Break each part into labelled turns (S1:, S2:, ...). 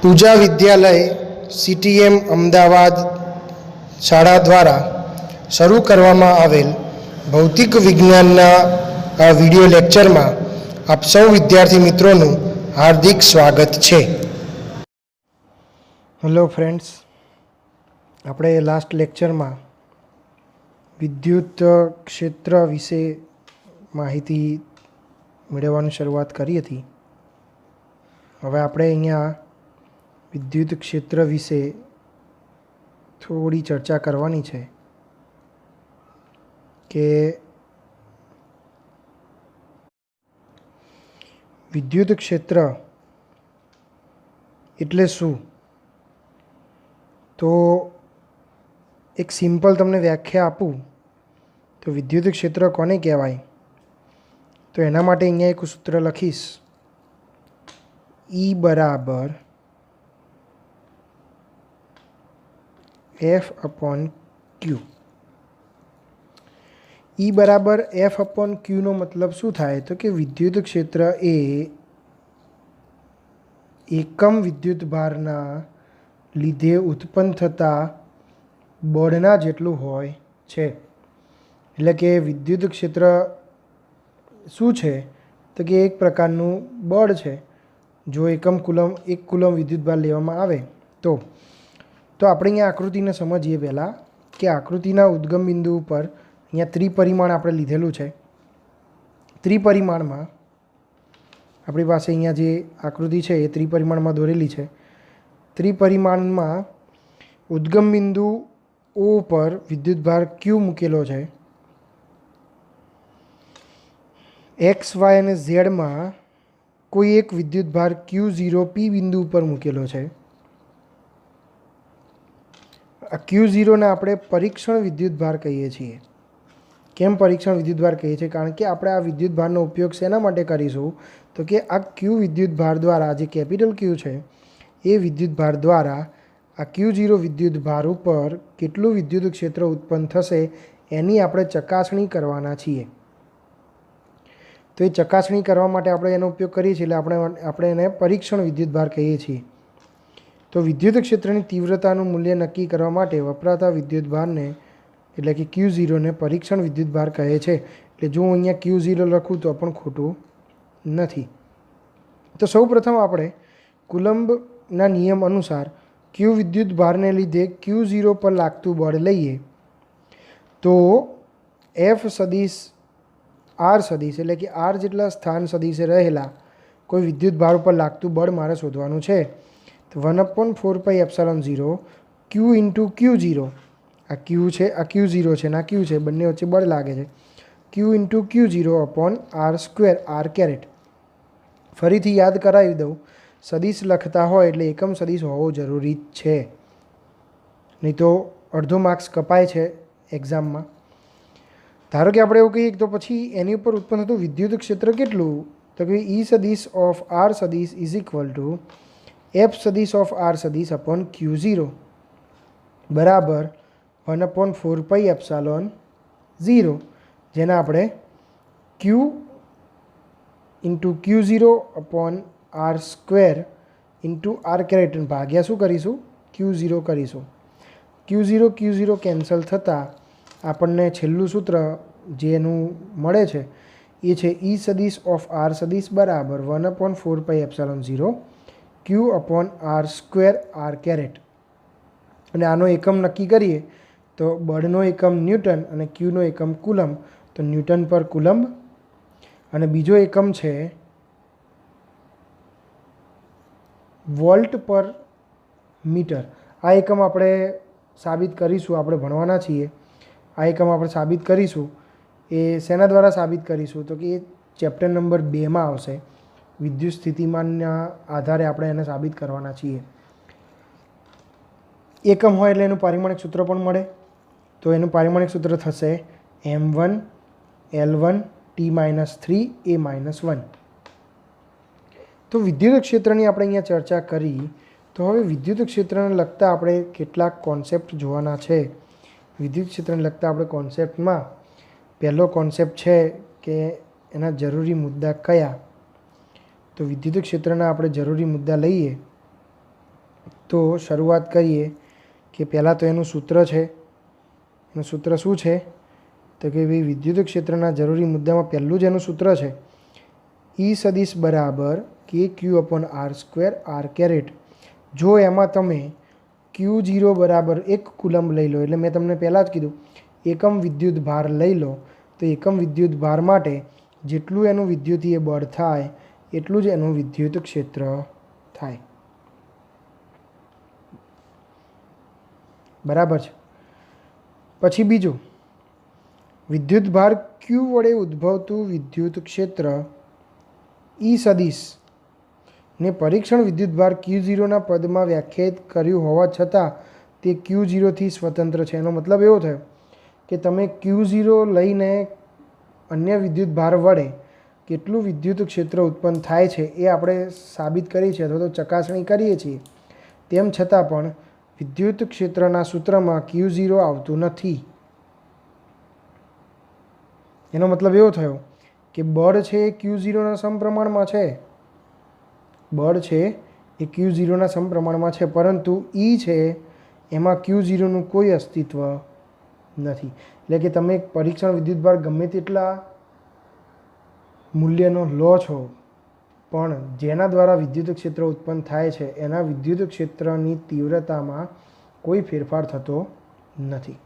S1: પૂજા વિદ્યાલય CTM Ahmedabad શાળા દ્વારા શરૂ કરવામાં આવેલ ભૌતિક વિજ્ઞાનના આ વિડિયો લેક્ચરમાં આપ સૌ વિદ્યાર્થી મિત્રોનું હાર્દિક સ્વાગત છે. હેલો ફ્રેન્ડ્સ, આપણે લાસ્ટ લેક્ચરમાં વિદ્યુત ક્ષેત્ર વિશે માહિતી મેળવવાની શરૂઆત કરી હતી. હવે આપણે અહીંયા વિદ્યુત ક્ષેત્ર વિશે થોડી ચર્ચા કરવાની છે કે વિદ્યુત ક્ષેત્ર એટલે શું. તો એક સિમ્પલ તમને વ્યાખ્યા આપું તો વિદ્યુત ક્ષેત્ર કોને કહેવાય, તો એના માટે અહીંયા એક સૂત્ર લખીશ, E બરાબર F/Q. E બરાબર F/Q નો મતલબ શું થાય, તો કે વિદ્યુત ક્ષેત્ર એ એકમ વિદ્યુત ભારના લીધે ઉત્પન્ન થતા બળના જેટલું હોય છે. એટલે કે વિદ્યુત ક્ષેત્ર શું છે, તો કે એક પ્રકારનું બળ છે. જો એક કુલમ વિદ્યુત ભાર લેવામાં આવે તો આપણે અહીંયા આકૃતિને સમજીએ પહેલાં કે આકૃતિના ઉદ્ગમ બિંદુ ઉપર અહીંયા ત્રિપરિમાણ આપણે લીધેલું છે. ત્રિપરિમાણમાં આપણી પાસે અહીંયા જે આકૃતિ છે એ ત્રિપરિમાણમાં દોરેલી છે. ત્રિપરિમાણમાં ઉદ્ગમ બિંદુ O પર વિદ્યુતભાર Q મૂકેલો છે. X, Y અને ઝેડમાં કોઈ એક વિદ્યુતભાર Q0 P બિંદુ ઉપર મૂકેલો છે. આ Q0ને આપણે પરીક્ષણ વિદ્યુતભાર કહીએ છીએ. કેમ પરીક્ષણ વિદ્યુતભાર કહીએ છીએ? કારણ કે આપણે આ વિદ્યુતભારનો ઉપયોગ શેના માટે કરીશું, તો કે આ Q વિદ્યુતભાર દ્વારા, જે કેપિટલ Q છે એ વિદ્યુતભાર દ્વારા આ Q0 વિદ્યુતભાર ઉપર કેટલું વિદ્યુત ક્ષેત્ર ઉત્પન્ન થશે એની આપણે ચકાસણી કરવાના છીએ. તો એ ચકાસણી કરવા માટે આપણે એનો ઉપયોગ કરીએ છીએ, એટલે આપણે એને પરીક્ષણ વિદ્યુતભાર કહીએ છીએ. તો વિદ્યુત ક્ષેત્રની તીવ્રતાનું મૂલ્ય નક્કી કરવા માટે વપરાતા વિદ્યુતભારને એટલે કે Q0ને પરીક્ષણ વિદ્યુતભાર કહે છે. એટલે જો હું અહીંયા Q0 લખું તો પણ ખોટું નથી. તો સૌ પ્રથમ આપણે કુલમ્બના નિયમ અનુસાર Q વિદ્યુતભારને લીધે Q0 પર લાગતું બળ લઈએ તો F સદિશ R સદિશ એટલે કે R જેટલા સ્થાન સદિશે રહેલા કોઈ વિદ્યુતભાર ઉપર લાગતું બળ મારે શોધવાનું છે. તો 1/4πε0 Q × Q0, આ Q છે, આ Q0 છે ને આ Q છે, બંને વચ્ચે બળ લાગે છે. Q × Q0/R², R caret. ફરીથી યાદ કરાવી દઉં, સદિશ લખતા હોય એટલે એકમ સદિશ હોવો જરૂરી છે, નહીં તો અડધો માર્ક્સ કપાય છે એક્ઝામમાં. ધારો કે આપણે એવું કહીએ તો પછી એની ઉપર ઉત્પન્ન થતું વિદ્યુત ક્ષેત્ર કેટલું, તો કે E સદિશ ઓફ R સદિશ ઇઝ ઇક્વલ ટુ F સદિશ ઓફ R સદિશ અપોન Q0 બરાબર 1/4πε0, જેને આપણે Q × Q0/R² × R કેરેટ ભાગ્યા શું કરીશું, Q0 કરીશું. Q0 કેન્સલ થતાં આપણને છેલ્લું સૂત્ર જેનું મળે છે એ છે E સદિશ ઓફ R સદિશ બરાબર 1/4πε0 Q/R² R કેરેટ. અને આનો એકમ નક્કી કરીએ તો બળનો એકમ ન્યૂટન અને Qનો એકમ કુલમ, તો ન્યૂટન પર કુલમ્બ. અને બીજો એકમ છે વોલ્ટ પર મીટર. આ એકમ આપણે સાબિત કરીશું, આપણે ભણવાના છીએ. આ એકમ આપણે સાબિત કરીશું. એ શેના દ્વારા સાબિત કરીશું, તો કે એ ચેપ્ટર નંબર 2માં આવશે. વિદ્યુત સ્થિતિમાનના આધારે આપણે એને સાબિત કરવાના છીએ. એકમ હોય એટલે એનું પારિમાણિક સૂત્ર પણ મળે. તો એનું પારિમાણિક સૂત્ર થશે M1 L1 T-3 A-1. તો વિદ્યુત ક્ષેત્રની આપણે અહીંયા ચર્ચા કરી. તો હવે વિદ્યુત ક્ષેત્રને લગતા આપણે કેટલાક કોન્સેપ્ટ જોવાના છે. વિદ્યુત ક્ષેત્રને લગતા આપણે કોન્સેપ્ટમાં પહેલો કોન્સેપ્ટ છે કે એના જરૂરી મુદ્દા કયા. તો વિદ્યુત ક્ષેત્રના આપણે જરૂરી મુદ્દા લઈએ તો શરૂઆત કરીએ કે પહેલાં તો એનું સૂત્ર છે. એનું સૂત્ર શું છે તો કે ભાઈ વિદ્યુત ક્ષેત્રના જરૂરી મુદ્દામાં પહેલું જ એનું સૂત્ર છે ઈ સદિશ બરાબર કે Q upon R square R caret. જો એમાં તમે Q0 બરાબર 1 કુલમ્બ લઈ લો, એટલે મેં તમને પહેલાં જ કીધું એકમ વિદ્યુત ભાર લઈ લો, તો એકમ વિદ્યુત ભાર માટે જેટલું એનું વિદ્યુતીય બળ થાય એટલું જ એનું વિદ્યુત ક્ષેત્ર થાય. બરાબર છે. પછી બીજું, વિદ્યુત ભાર Q વડે ઉદ્ભવતું વિદ્યુત ક્ષેત્ર ઈ સદિશ ને પરીક્ષણ વિદ્યુતભાર Q0ના પદમાં વ્યાખ્યાયિત કર્યું હોવા છતાં તે Q0થી સ્વતંત્ર છે. એનો મતલબ એવો થયો કે તમે Q0 લઈને અન્ય વિદ્યુતભાર વડે કેટલું વિદ્યુત ક્ષેત્ર ઉત્પન્ન થાય છે એ આપણે સાબિત કરી છે અથવા તો ચકાસણી કરીએ છીએ. તેમ છતાં પણ વિદ્યુત ક્ષેત્રના સૂત્રમાં Q0 આવતું નથી. એનો મતલબ એવો થયો કે બળ છે એ Q0ના સમપ્રમાણમાં છે. બળ છે એ Q0ના સમપ્રમાણમાં છે, પરંતુ E છે એમાં Q0નું કોઈ અસ્તિત્વ નથી. એટલે કે તમે પરીક્ષણ વિદ્યુતભાર ગમે તેટલા મૂલ્યનો લો છો, પણ જેના દ્વારા વિદ્યુત ક્ષેત્ર ઉત્પન્ન થાય છે એના વિદ્યુત ક્ષેત્રની તીવ્રતામાં કોઈ ફેરફાર થતો નથી.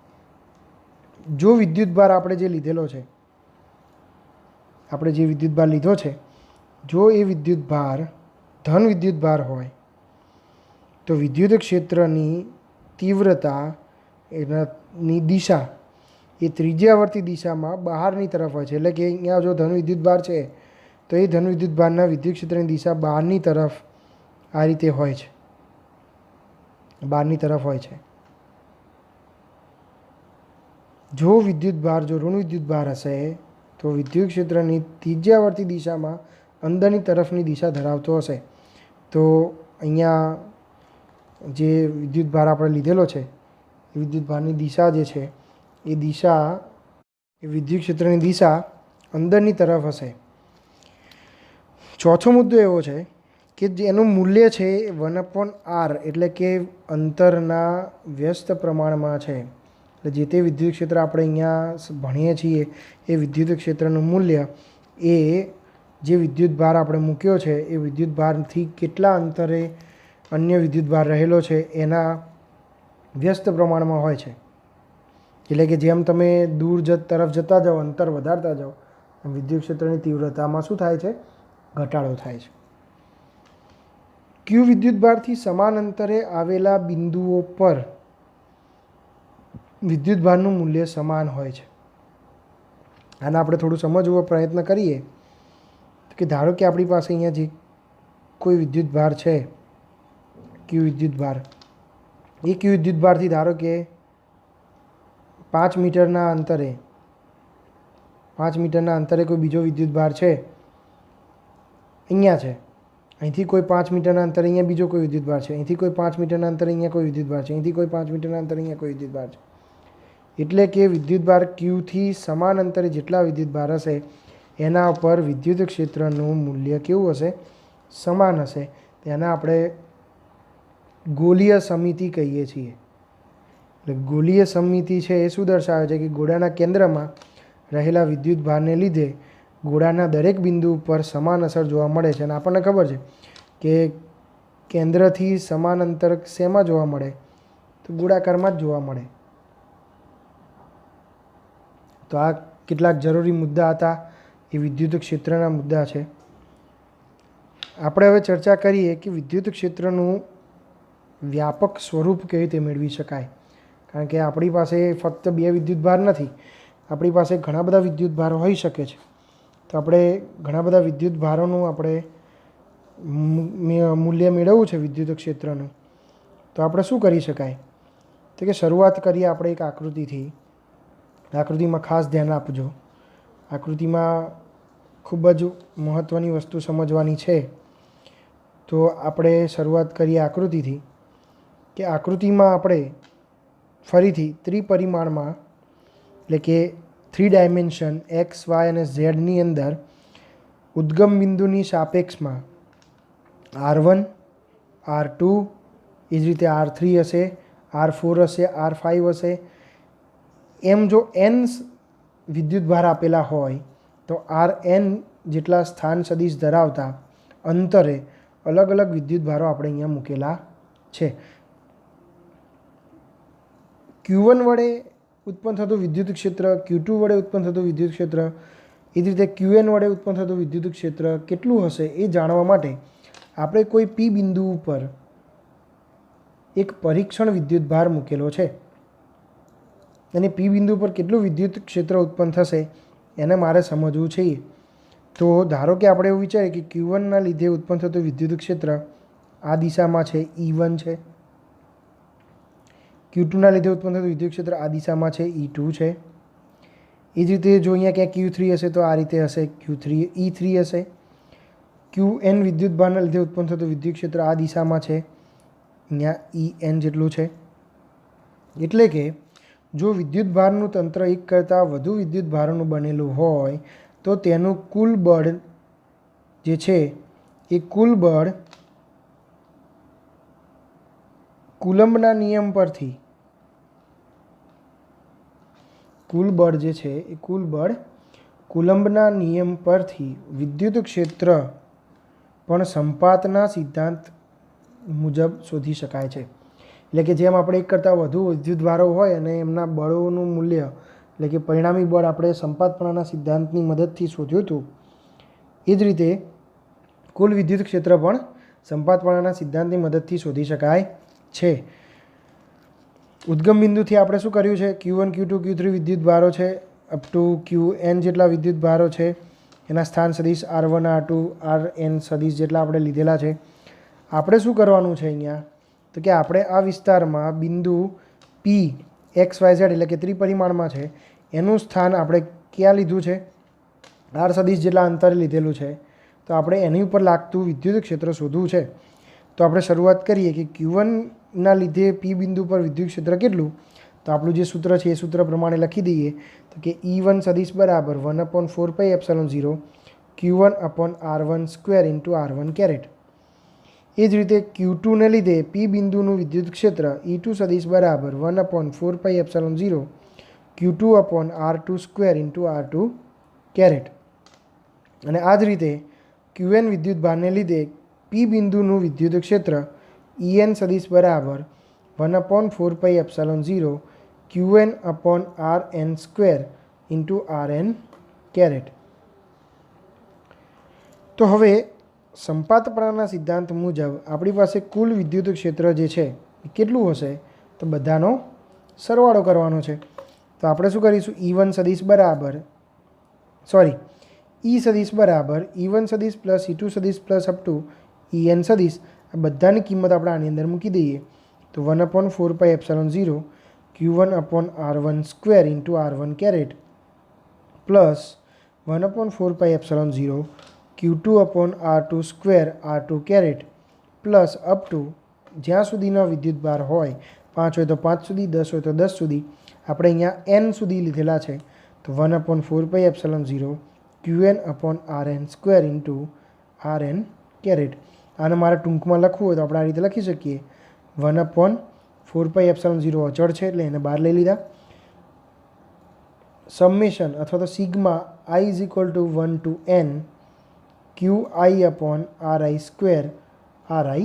S1: જો વિદ્યુતભાર આપણે જે લીધેલો છે, આપણે જે વિદ્યુતભાર લીધો છે, જો એ વિદ્યુતભાર ધન વિદ્યુતભાર હોય તો વિદ્યુત ક્ષેત્રની તીવ્રતા એની દિશા એ ત્રિજ્યાવર્તી દિશામાં બહારની તરફ હોય છે. એટલે કે અહીંયા જો ધન વિદ્યુતભાર છે તો એ ધન વિદ્યુતભારના વિદ્યુત ક્ષેત્રની દિશા બહારની તરફ આ રીતે હોય છે, બહારની તરફ હોય છે. જો વિદ્યુતભાર જો ઋણ વિદ્યુતભાર હશે તો વિદ્યુત ક્ષેત્રની ત્રિજ્યાવર્તી દિશામાં અંદરની તરફની દિશા ધરાવતો હશે. તો અહીંયા જે વિદ્યુતભાર આપણે લીધેલો છે એ વિદ્યુતભારની દિશા જે છે એ દિશા એ વિદ્યુત ક્ષેત્રની દિશા અંદરની તરફ હશે. ચોથો મુદ્દો એવો છે કે જેનું મૂલ્ય છે 1/r એટલે કે અંતરના વ્યસ્ત પ્રમાણમાં છે. એટલે જે તે વિદ્યુત ક્ષેત્ર આપણે અહીંયા ભણીએ છીએ એ વિદ્યુત ક્ષેત્રનું મૂલ્ય એ જે વિદ્યુતભાર આપણે મૂક્યો છે એ વિદ્યુતભારથી કેટલા અંતરે અન્ય વિદ્યુતભાર રહેલો છે એના વ્યસ્ત પ્રમાણમાં હોય છે. એટલે કે જેમ તમે દૂર તરફ જતા જાઓ, અંતર વધારતા જાઓ, વિદ્યુત ક્ષેત્રની તીવ્રતામાં શું થાય છે? ઘટાડો થાય છે. Q વિદ્યુતભારથી સમાન અંતરે આવેલા બિંદુઓ પર વિદ્યુતભારનું મૂલ્ય સમાન હોય છે. આને આપણે થોડું સમજવો પ્રયત્ન કરીએ કે ધારો કે આપણી પાસે અહીંયા જે કોઈ વિદ્યુતભાર છે Q વિદ્યુતભાર, એ Q વિદ્યુતભારથી ધારો કે 5 મીટરના અંતરે કોઈ બીજો વિદ્યુતભાર છે, અહીંયા છે. અહીંથી કોઈ 5 મીટરના અંતરે અહીંયા બીજો કોઈ વિદ્યુતભાર છે, અહીંથી કોઈ 5 મીટરના અંતરે અહીંયા કોઈ વિદ્યુતભાર છે, અહીંથી કોઈ 5 મીટરના અંતરે અહીંયા કોઈ વિદ્યુતભાર છે. એટલે કે વિદ્યુતભાર Qથી સમાન અંતરે જેટલા વિદ્યુતભાર હશે એના ઉપર વિદ્યુત ક્ષેત્રનું મૂલ્ય કેવું હશે? સમાન હશે. તેને આપણે ગોલીય સમિતિ કહીએ છીએ. એટલે ગોલીય સમિતિ છે એ શું દર્શાવે છે કે ગોળાના કેન્દ્રમાં રહેલા વિદ્યુતભારને લીધે ગોળાના દરેક બિંદુ ઉપર સમાન અસર જોવા મળે છે. અને આપણને ખબર છે કે કેન્દ્રથી સમાન અંતર શેમાં જોવા મળે? તો ગોળાકારમાં જ જોવા મળે. તો આ કેટલાક જરૂરી મુદ્દા હતા, એ વિદ્યુત ક્ષેત્રના મુદ્દા છે. આપણે હવે ચર્ચા કરીએ કે વિદ્યુત ક્ષેત્રનું વ્યાપક સ્વરૂપ કેવી રીતે મેળવી શકાય. કારણ કે આપણી પાસે ફક્ત 2 વિદ્યુતભાર નથી, આપણી પાસે ઘણા બધા વિદ્યુતભાર હોઈ શકે છે. તો આપણે ઘણા બધા વિદ્યુતભારોનું આપણે મૂલ્ય મેળવવું છે વિદ્યુત ક્ષેત્રનું. તો આપણે શું કરી શકાય? તો કે શરૂઆત કરીએ આપણે એક આકૃતિથી. આકૃતિમાં ખાસ ધ્યાન આપજો. આકૃતિમાં ખૂબ જ મહત્ત્વની વસ્તુ સમજવાની છે. તો આપણે શરૂઆત કરીએ આકૃતિથી કે આકૃતિમાં આપણે ફરીથી ત્રિપરિમાણમાં એટલે કે 3 ડાયમેન્શન x, y અને ઝની અંદર ઉદ્ગમ બિંદુની સાપેક્ષમાં R1, R2 એ જ રીતે R3 હશે, R4 હશે, R5 હશે. એમ જો n વિદ્યુતભાર આપેલા હોય તો Rn જેટલા સ્થાન સદિશ ધરાવતા અંતરે અલગ અલગ વિદ્યુતભારો આપણે અહીંયા મૂકેલા છે. Q1 વડે ઉત્પન્ન થતું વિદ્યુત ક્ષેત્ર, Q2 વડે ઉત્પન્ન થતું વિદ્યુત ક્ષેત્ર, એ જ રીતે Qn વડે ઉત્પન્ન થતું વિદ્યુત ક્ષેત્ર કેટલું હશે એ જાણવા માટે આપણે કોઈ P બિંદુ ઉપર એક પરીક્ષણ વિદ્યુતભાર મૂકેલો છે અને P બિંદુ પર કેટલું વિદ્યુત ક્ષેત્ર ઉત્પન્ન થશે એને મારે સમજવું છે. તો ધારો કે આપણે એવું વિચારીએ કે Q1ના લીધે ઉત્પન્ન થતું વિદ્યુત ક્ષેત્ર આ દિશામાં છે, E1 છે. Q2ના લીધે ઉત્પન્ન થતું વિદ્યુત ક્ષેત્ર આ દિશામાં છે, E2 છે. એ જ રીતે જો અહીંયા ક્યાંક Q3 હશે તો આ રીતે હશે, E3 હશે. Qn વિદ્યુતભારના લીધે ઉત્પન્ન થતું વિદ્યુત ક્ષેત્ર આ દિશામાં છે, અહીંયા En જેટલું છે. એટલે કે જો વિદ્યુતભારનું તંત્ર એક કરતાં વધુ વિદ્યુતભારોનું બનેલું હોય તો તેનું કુલ બળ જે છે એ કુલ બળ કુલમ્બના નિયમ પરથી કુલ બળ જે છે એ કુલ બળ કુલમ્બના નિયમ પરથી વિદ્યુત ક્ષેત્ર પણ સંપાતના સિદ્ધાંત મુજબ શોધી શકાય છે. એટલે કે જેમ આપણે એક કરતાં વધુ વિદ્યુતભારો હોય અને એમના બળોનું મૂલ્ય એટલે કે પરિણામી બળ આપણે સંપાતપણાના સિદ્ધાંતની મદદથી શોધ્યું હતું, એ જ રીતે કુલ વિદ્યુત ક્ષેત્ર પણ સંપાતપણાના સિદ્ધાંતની મદદથી શોધી શકાય છે. ઉદ્ગમ બિંદુથી આપણે શું કર્યું છે, Q1, Q2, Q3 વિદ્યુતભારો છે, અપ ટુ Qn જેટલા વિદ્યુતભારો છે. એના સ્થાન સદિશ R1, R2, Rn સદિશ જેટલા આપણે લીધેલા છે. આપણે શું કરવાનું છે અહીંયા તો કે આપણે આ વિસ્તારમાં બિંદુ P XYZ એટલે કે ત્રિપરિમાણમાં છે એનું સ્થાન આપણે ક્યાં લીધું છે, R સદિશ જેટલા અંતરે લીધેલું છે. તો આપણે એની ઉપર લાગતું વિદ્યુત ક્ષેત્ર શોધવું છે. તો આપણે શરૂઆત કરીએ કે Q1ના લીધે P બિંદુ પર વિદ્યુત ક્ષેત્ર કેટલું, તો આપણું જે સૂત્ર છે એ સૂત્ર પ્રમાણે લખી દઈએ તો કે E1 સદિશ બરાબર 1/4πε0 Q1/R1² R1 કેરેટ. એ જ રીતે Q2ને લીધે P બિંદુનું વિદ્યુત ક્ષેત્ર E2 સદિશ બરાબર 1/4πε0 Q2/R2² R2 કેરેટ. અને આ જ રીતે Qn વિદ્યુતભારને લીધે P બિંદુનું વિદ્યુત ક્ષેત્ર En સદિશ બરાબર 1/4πε0 Qn/Rn² Rn કેરેટ. તો હવે સંપાતપણાના સિદ્ધાંત મુજબ આપણી પાસે કુલ વિદ્યુત ક્ષેત્ર જે છે એ કેટલું હશે તો બધાનો સરવાળો કરવાનો છે. તો આપણે શું કરીશું, E1 સદિશ બરાબર E સદિશ બરાબર E1 સદિશ પ્લસ E2 સદિશ પ્લસ અપ ટુ En સદિશ આ બધાની કિંમત આપણે આની અંદર મૂકી દઈએ તો 1/4πε0 Q1/R1² R1 caret plus 1/4πε0 Q2/R2² R2 caret plus up to જ્યાં સુધીનો વિદ્યુતભાર હોય, 5 હોય તો 5 સુધી, 10 હોય તો 10 સુધી, આપણે અહીંયા n સુધી લીધેલા છે તો 1/4πε0 Qn/Rn² Rn કેરેટ. આને મારે ટૂંકમાં લખવું હોય તો આપણે આ રીતે લખી શકીએ 1/4πε0 અચળ છે એટલે એને બહાર લઈ લીધા. સમેશન અથવા તો sigma i = 1 to n Qi/Ri² Ri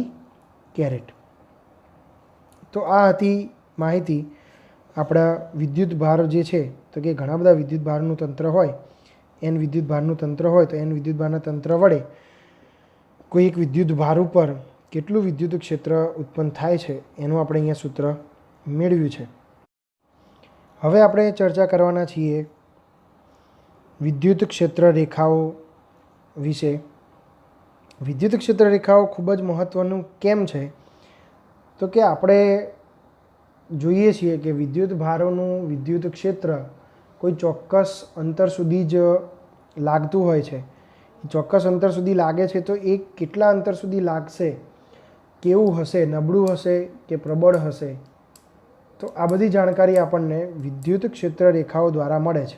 S1: caret. તો આ હતી માહિતી આપણા વિદ્યુતભાર જે છે તો કે ઘણા બધા વિદ્યુતભારનું તંત્ર હોય, n વિદ્યુતભારનું તંત્ર હોય તો n વિદ્યુતભારના તંત્ર વડે કોઈ એક વિદ્યુતભાર ઉપર કેટલું વિદ્યુત ક્ષેત્ર ઉત્પન્ન થાય છે એનું આપણે અહીંયા સૂત્ર મેળવ્યું છે. હવે આપણે ચર્ચા કરવાના છીએ વિદ્યુત ક્ષેત્ર રેખાઓ વિશે. વિદ્યુત ક્ષેત્ર રેખાઓ ખૂબ જ મહત્ત્વનું કેમ છે તો કે આપણે જોઈએ છીએ કે વિદ્યુતભારોનું વિદ્યુત ક્ષેત્ર કોઈ ચોક્કસ અંતર સુધી જ લાગતું હોય છે. ચોક્કસ અંતર સુધી લાગે છે તો એ કેટલા અંતર સુધી લાગશે, કેવું હશે, નબળું હશે કે પ્રબળ હશે, તો આ બધી જાણકારી આપણને વિદ્યુત ક્ષેત્ર રેખાઓ દ્વારા મળે છે.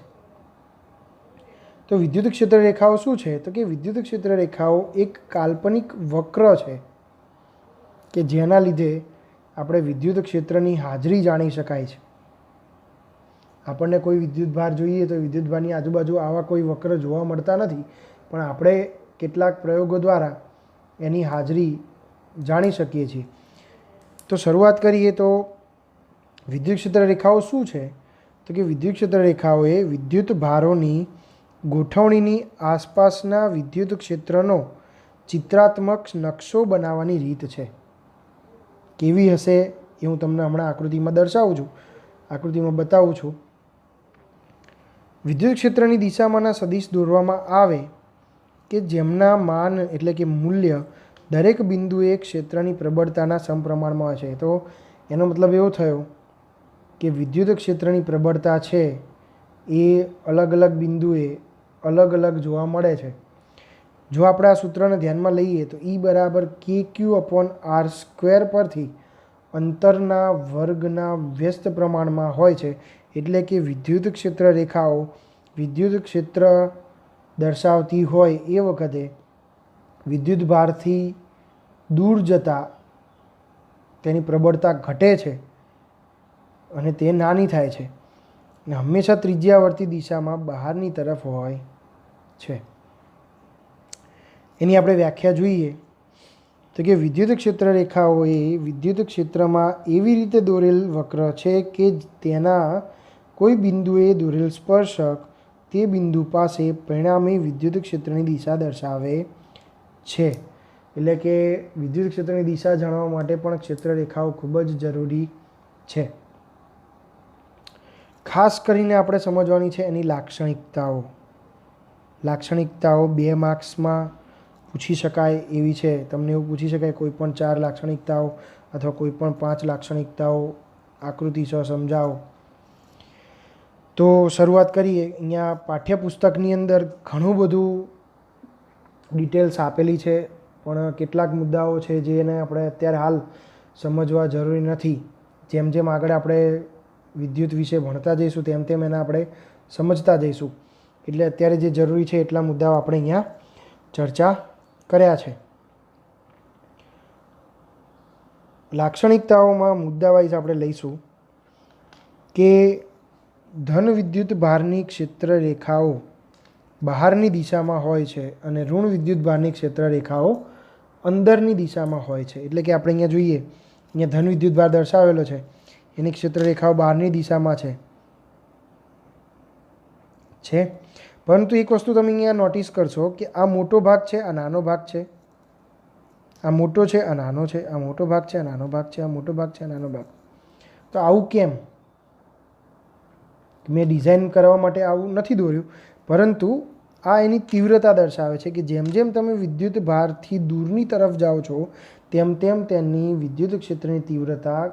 S1: તો વિદ્યુત ક્ષેત્ર રેખાઓ શું છે તો કે વિદ્યુત ક્ષેત્ર રેખાઓ એક કાલ્પનિક વક્ર છે કે જેના લીધે આપણે વિદ્યુત ક્ષેત્રની હાજરી જાણી શકાય છે. આપણને કોઈ વિદ્યુતભાર જોઈએ તો વિદ્યુતભારની આજુબાજુ આવા કોઈ વક્ર જોવા મળતા નથી, પણ આપણે કેટલાક પ્રયોગો દ્વારા એની હાજરી જાણી શકીએ છીએ. તો શરૂઆત કરીએ તો વિદ્યુત ક્ષેત્ર રેખાઓ શું છે? તો કે વિદ્યુત ક્ષેત્ર રેખાઓ એ વિદ્યુત ભારોની ગોઠવણીની આસપાસના વિદ્યુત ક્ષેત્રનો ચિત્રાત્મક નકશો બનાવવાની રીત છે. કેવી હશે એ હું તમને હમણાં આકૃતિમાં દર્શાવું છું, આકૃતિમાં બતાવું છું. વિદ્યુત ક્ષેત્રની દિશામાંના સદિશ દોરવામાં આવે કે જેમના માન એટલે કે મૂલ્ય દરેક બિંદુએ ક્ષેત્રની પ્રબળતાના સમપ્રમાણમાં હોય છે. તો એનો મતલબ એવો થયો કે વિદ્યુત ક્ષેત્રની પ્રબળતા છે એ અલગ અલગ બિંદુએ અલગ અલગ જોવા મળે છે. જો આપણે આ સૂત્રને ધ્યાનમાં લઈએ તો E બરાબર KQ/R² પરથી અંતરના વર્ગના વ્યસ્ત પ્રમાણમાં હોય છે. એટલે કે વિદ્યુત ક્ષેત્ર રેખાઓ વિદ્યુત ક્ષેત્ર દર્શાવતી હોય એ વખતે વિદ્યુત ભારથી દૂર જતાં તેની પ્રબળતા ઘટે છે અને તે નાની થાય છે અને હંમેશા ત્રિજ્યાવર્તી દિશામાં બહારની તરફ હોય છે. એની આપણે વ્યાખ્યા જોઈએ તો કે વિદ્યુત ક્ષેત્ર રેખાઓ એ વિદ્યુત ક્ષેત્રમાં એવી રીતે દોરેલ વક્ર છે કે તેના કોઈ બિંદુએ દોરેલ સ્પર્શક તે બિંદુ પાસે પરિણામી વિદ્યુત ક્ષેત્રની દિશા દર્શાવે છે. એટલે કે વિદ્યુત ક્ષેત્રની દિશા જાણવા માટે પણ ક્ષેત્ર રેખાઓ ખૂબ જ જરૂરી છે. ખાસ કરીને આપણે સમજવાની છે એની લાક્ષણિકતાઓ. લાક્ષણિકતાઓ 2 માર્ક્સમાં પૂછી શકાય એવી છે. તમને એવું પૂછી શકાય કોઈ પણ 4 લાક્ષણિકતાઓ અથવા કોઈ પણ 5 લાક્ષણિકતાઓ આકૃતિ સહ સમજાવો. તો શરૂઆત કરીએ. અહીંયા પાઠ્યપુસ્તકની અંદર ઘણું બધું ડિટેલ્સ આપેલી છે, પણ કેટલાક મુદ્દાઓ છે જેને આપણે અત્યારે હાલ સમજવા જરૂરી નથી. જેમ જેમ આગળ આપણે વિદ્યુત વિશે ભણતા જઈશું તેમ તેમ એને આપણે સમજતા જઈશું. એટલે અત્યારે જે જરૂરી છે એટલા મુદ્દાઓ આપણે અહીંયા ચર્ચા કર્યા છે. લાક્ષણિકતાઓમાં મુદ્દા વાઇઝ આપણે લઈશું કે ધન વિદ્યુત ભારની ક્ષેત્ર રેખાઓ બહારની દિશામાં હોય છે અને ઋણ વિદ્યુત ભારની ક્ષેત્ર રેખાઓ અંદરની દિશામાં હોય છે. એટલે કે આપણે અહીંયા જોઈએ, અહીંયા ધન વિદ્યુત ભાર દર્શાવેલો છે, એની ક્ષેત્ર રેખાઓ બહારની દિશામાં છે. પરંતુ એક વસ્તુ તમે અહીંયા નોટિસ કરશો કે આ મોટો ભાગ છે, આ નાનો ભાગ છે, આ મોટો છે, આ નાનો છે, આ મોટો ભાગ છે, આ નાનો ભાગ છે, આ મોટો ભાગ છે, આ નાનો ભાગ. તો આવું કેમ? મેં ડિઝાઇન કરવા માટે આવું નથી દોર્યું, પરંતુ આ એની તીવ્રતા દર્શાવે છે કે જેમ જેમ તમે વિદ્યુત ભારથી દૂરની તરફ જાઓ છો તેમ તેમ તેની વિદ્યુત ક્ષેત્રની તીવ્રતા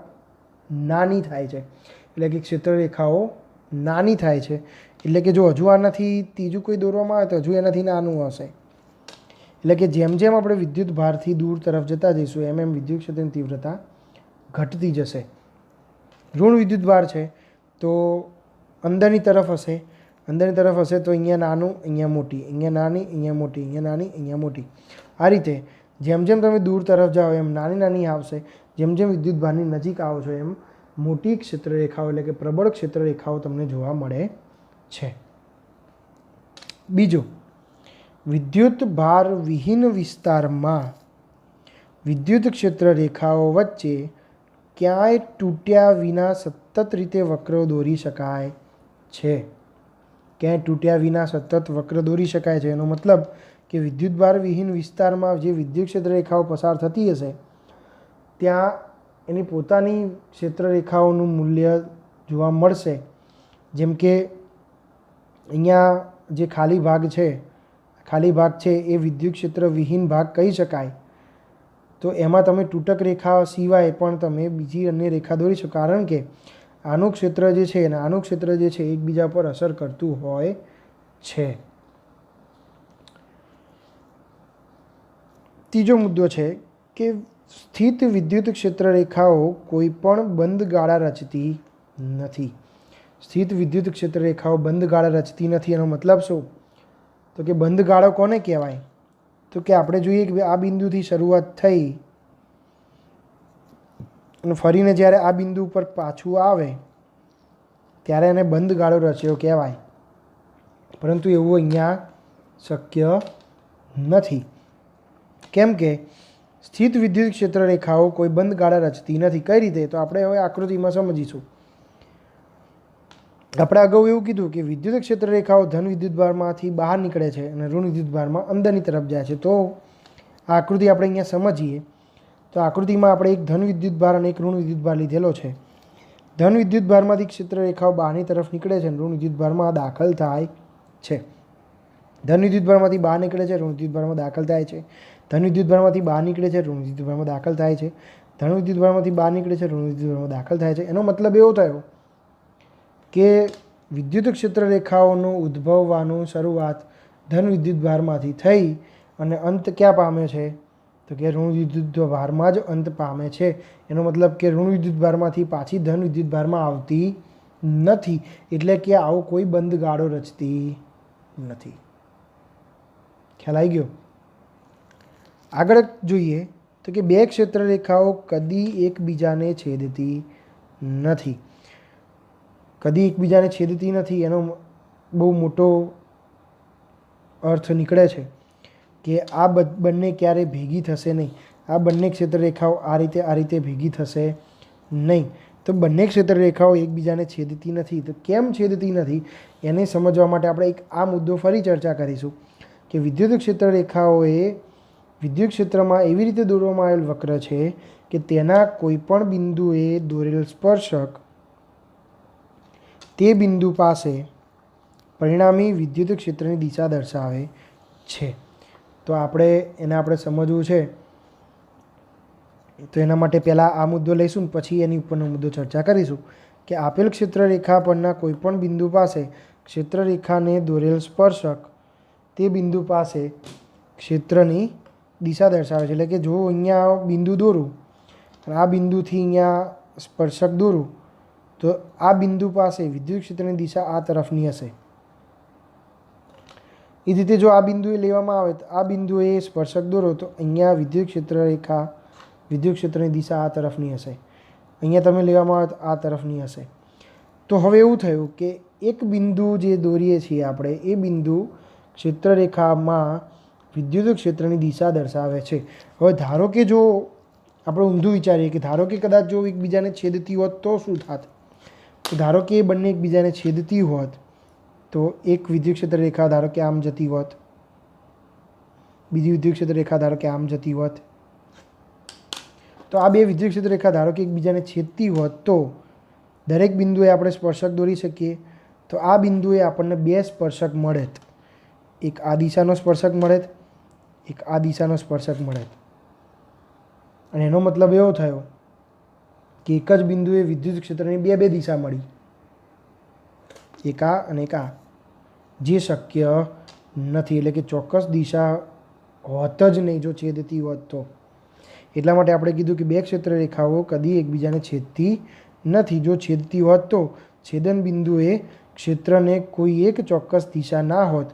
S1: નાની થાય છે. એટલે કે ક્ષેત્ર રેખાઓ નાની થાય છે. એટલે કે જો હજુ આનાથી ત્રીજું કોઈ દોરવામાં આવે તો હજુ એનાથી નાનું હશે. એટલે કે જેમ જેમ આપણે વિદ્યુત ભારથી દૂર તરફ જતા જઈશું એમ એમ વિદ્યુત ક્ષેત્રની તીવ્રતા ઘટતી જશે. ઋણ વિદ્યુત ભાર છે તો અંદરની તરફ હશે, અંદરની તરફ હશે તો અહીંયા નાનું, અહીંયા મોટી, અહીંયા નાની, અહીંયા મોટી, અહીંયા નાની, અહીંયા મોટી. આ રીતે જેમ જેમ તમે દૂર તરફ જાઓ એમ નાની નાની આવશે. જેમ જેમ વિદ્યુત ભારની નજીક આવો છો એમ મોટી ક્ષેત્ર રેખાઓ એટલે કે પ્રબળ ક્ષેત્ર રેખાઓ તમને જોવા મળે છે. બીજું, વિદ્યુત ભાર વિહીન વિસ્તારમાં વિદ્યુત ક્ષેત્ર રેખાઓ વચ્ચે ક્યાંય તૂટ્યા વિના સતત રીતે વક્રો દોરી શકાય છે. ક્યાંય તૂટ્યા વિના સતત વક્ર દોરી શકાય છે. એનો મતલબ કે વિદ્યુત ભાર વિહીન વિસ્તારમાં જે વિદ્યુત ક્ષેત્ર રેખાઓ પસાર થતી હશે ત્યાં એની પોતાની ક્ષેત્ર રેખાઓનું મૂલ્ય જોવા મળશે. જેમ કે અહીંયા જે ખાલી ભાગ છે એ વિદ્યુત ક્ષેત્ર વિહીન ભાગ કહી શકાય. તો એમાં તમે તૂટક રેખા સિવાય પણ તમે બીજી અન્ય રેખા દોરી શકો, કારણ કે આનું ક્ષેત્ર જે છે અને આનું ક્ષેત્ર જે છે એકબીજા પર અસર કરતું હોય છે. ત્રીજો મુદ્દો છે કે સ્થિત વિદ્યુત ક્ષેત્ર રેખાઓ કોઈ પણ બંધ ગાળા રચતી નથી. સ્થિત વિદ્યુત ક્ષેત્ર રેખાઓ બંધ ગાળા રચતી નથી. એનો મતલબ શું? તો કે બંધ ગાળો કોને કહેવાય? તો કે આપણે જોઈએ કે આ બિંદુથી શરૂઆત થઈ અને ફરીને જ્યારે આ બિંદુ ઉપર પાછું આવે ત્યારે એને બંધ ગાળો રચ્યો કહેવાય, પરંતુ એવું અહીંયા શક્ય નથી. કેમ કે સ્થિત વિદ્યુત ક્ષેત્ર રેખાઓ કોઈ બંધ ગાળા રચતી નથી. કઈ રીતે? તો આપણે હવે આકૃતિમાં સમજીશું. આપણે અગાઉ એવું કીધું કે વિદ્યુત ક્ષેત્ર રેખાઓ ધન વિદ્યુતભારમાંથી બહાર નીકળે છે અને ઋણ વિદ્યુતભારમાં અંદરની તરફ જાય છે. તો આ આકૃતિ આપણે અહીંયા સમજીએ તો આકૃતિમાં આપણે એક ધન વિદ્યુતભાર અને એક ઋણ વિદ્યુતભાર લીધેલો છે. ધન વિદ્યુતભારમાંથી ક્ષેત્ર રેખાઓ બહારની તરફ નીકળે છે અને ઋણ વિદ્યુતભારમાં દાખલ થાય છે. ધન વિદ્યુતભારમાંથી બહાર નીકળે છે, ઋણ વિદ્યુતભારમાં દાખલ થાય છે. ધન વિદ્યુતભારમાંથી બહાર નીકળે છે, ઋણ વિદ્યુતભારમાં દાખલ થાય છે. ધન વિદ્યુતભારમાંથી બહાર નીકળે છે, ઋણ વિદ્યુતભારમાં દાખલ થાય છે. એનો મતલબ એવો થયો કે વિદ્યુત ક્ષેત્ર રેખાઓનું ઉદ્ભવવાનું શરૂઆત ધન વિદ્યુતભારમાંથી થઈ અને અંત ક્યાં પામે છે? તો કે ઋણ વિદ્યુતભારમાં જ અંત પામે છે. એનો મતલબ કે ઋણ વિદ્યુતભારમાંથી પાછી ધન વિદ્યુતભારમાં આવતી નથી, એટલે કે આવો કોઈ બંધ ગાળો રચતી નથી. ખ્યાલ આવી ગયો? આગળ જોઈએ તો કે બે ક્ષેત્ર રેખાઓ કદી એકબીજાને છેદતી નથી. કદી એકબીજાને છેદતી નથી એનો બહુ મોટો અર્થ નીકળે છે કે આ બંને ક્યારેય ભેગી થશે નહીં. આ બંને ક્ષેત્ર રેખાઓ આ રીતે ભેગી થશે નહીં. તો બંને ક્ષેત્ર રેખાઓ એકબીજાને છેદતી નથી. તો કેમ છેદતી નથી એને સમજવા માટે આપણે એક આ મુદ્દો ફરી ચર્ચા કરીશું કે વિદ્યુત ક્ષેત્ર રેખાઓએ વિદ્યુત ક્ષેત્રમાં એવી રીતે દોરવામાં આવેલ વક્ર છે કે તેના કોઈપણ બિંદુએ દોરેલ સ્પર્શક તે બિંદુ પાસે પરિણામી વિદ્યુત ક્ષેત્રની દિશા દર્શાવે છે. તો આપણે સમજવું છે. તો એના માટે પહેલાં આ મુદ્દો લઈશું ને પછી એની ઉપરનો મુદ્દો ચર્ચા કરીશું કે આપેલ ક્ષેત્ર રેખા પરના કોઈપણ બિંદુ પાસે ક્ષેત્ર રેખાને દોરેલ સ્પર્શક તે બિંદુ પાસે ક્ષેત્રની દિશા દર્શાવે છે. એટલે કે જો અહીંયા બિંદુ દોરું અને આ બિંદુથી અહીંયા સ્પર્શક દોરું તો આ બિંદુ પાસે વિદ્યુત ક્ષેત્રની દિશા આ તરફની હશે. એ રીતે જો આ બિંદુએ લેવામાં આવે તો આ બિંદુએ સ્પર્શક દોરો તો અહીંયા વિદ્યુત ક્ષેત્રની દિશા આ તરફની હશે. અહીંયા તમે લેવામાં આવે તો આ તરફની હશે. તો હવે એવું થયું કે એક બિંદુ જે દોરીએ છીએ આપણે એ બિંદુ ક્ષેત્રરેખામાં વિદ્યુત ક્ષેત્રની દિશા દર્શાવે છે. હવે ધારો કે જો આપણે ઊંધું વિચારીએ કે ધારો કે કદાચ જો એકબીજાને છેદતી હોત તો શું થાત? ધારો કે એ બંને એકબીજાને છેદતી હોત તો એક વિદ્યુત ક્ષેત્ર રેખા ધારો કે આમ જતી હોત, બીજી વિદ્યુત ક્ષેત્ર રેખા ધારો કે આમ જતી હોત. તો આ બે વિદ્યુત ક્ષેત્ર રેખા ધારો કે એકબીજાને છેદતી હોત તો દરેક બિંદુએ આપણે સ્પર્શક દોરી શકીએ. તો આ બિંદુએ આપણને બે સ્પર્શક મળે, એક આ દિશાનો સ્પર્શક મળે, એક આ દિશાનો સ્પર્શક મળે. અને એનો મતલબ એવો થયો કે એક જ બિંદુએ વિદ્યુત ક્ષેત્રની બે દિશા મળી, એક આ અને એક આ, જે શક્ય નથી. એટલે કે ચોક્કસ દિશા હોત જ નહીં જો છેદતી હોત તો. એટલા માટે આપણે કીધું કે બે ક્ષેત્ર રેખાઓ કદી એકબીજાને છેદતી નથી. જો છેદતી હોત તો છેદન બિંદુએ ક્ષેત્રને કોઈ એક ચોક્કસ દિશા ના હોત,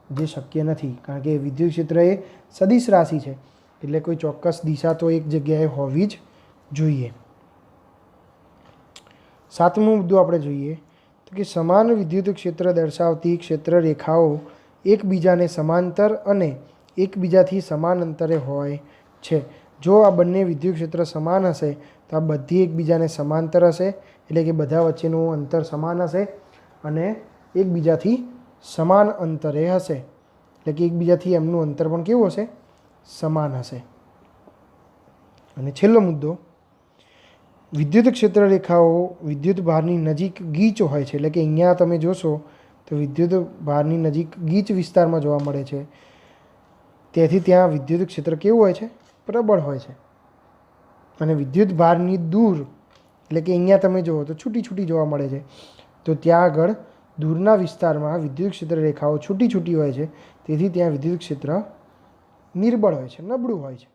S1: જે શક્ય નથી. કારણ કે વિદ્યુત ક્ષેત્ર એ સદિશ રાશિ છે એટલે કોઈ ચોક્કસ દિશા તો એક જગ્યાએ હોવી જ જોઈએ. સાતમો મુદ્દો આપણે જોઈએ તો કે સમાન વિદ્યુત ક્ષેત્ર દર્શાવતી ક્ષેત્ર રેખાઓ એકબીજાને સમાંતર અને એકબીજાથી સમાન અંતરે હોય છે. જો આ બંને વિદ્યુત ક્ષેત્ર સમાન હશે તો આ બધી એકબીજાને સમાંતર હશે, એટલે કે બધા વચ્ચેનું અંતર સમાન હશે અને એકબીજાથી સમાન અંતરે હશે. એટલે કે એકબીજાથી એમનું અંતર પણ કેવું હશે? સમાન હશે. અને છેલ્લો મુદ્દો, વિદ્યુત ક્ષેત્ર રેખાઓ વિદ્યુત ભારની નજીક ગીચ હોય છે. એટલે કે અહીંયા તમે જોશો તો વિદ્યુત ભારની નજીક ગીચ વિસ્તારમાં જોવા મળે છે. તેથી ત્યાં વિદ્યુત ક્ષેત્ર કેવું હોય છે? પ્રબળ હોય છે. અને વિદ્યુત ભારની દૂર એટલે કે અહીંયા તમે જુઓ તો છૂટી જોવા મળે છે. તો ત્યાં આગળ દૂરના વિસ્તારમાં વિદ્યુત ક્ષેત્ર રેખાઓ છૂટી હોય છે. તેથી ત્યાં વિદ્યુત ક્ષેત્ર નિર્બળ હોય છે, નબળું હોય છે.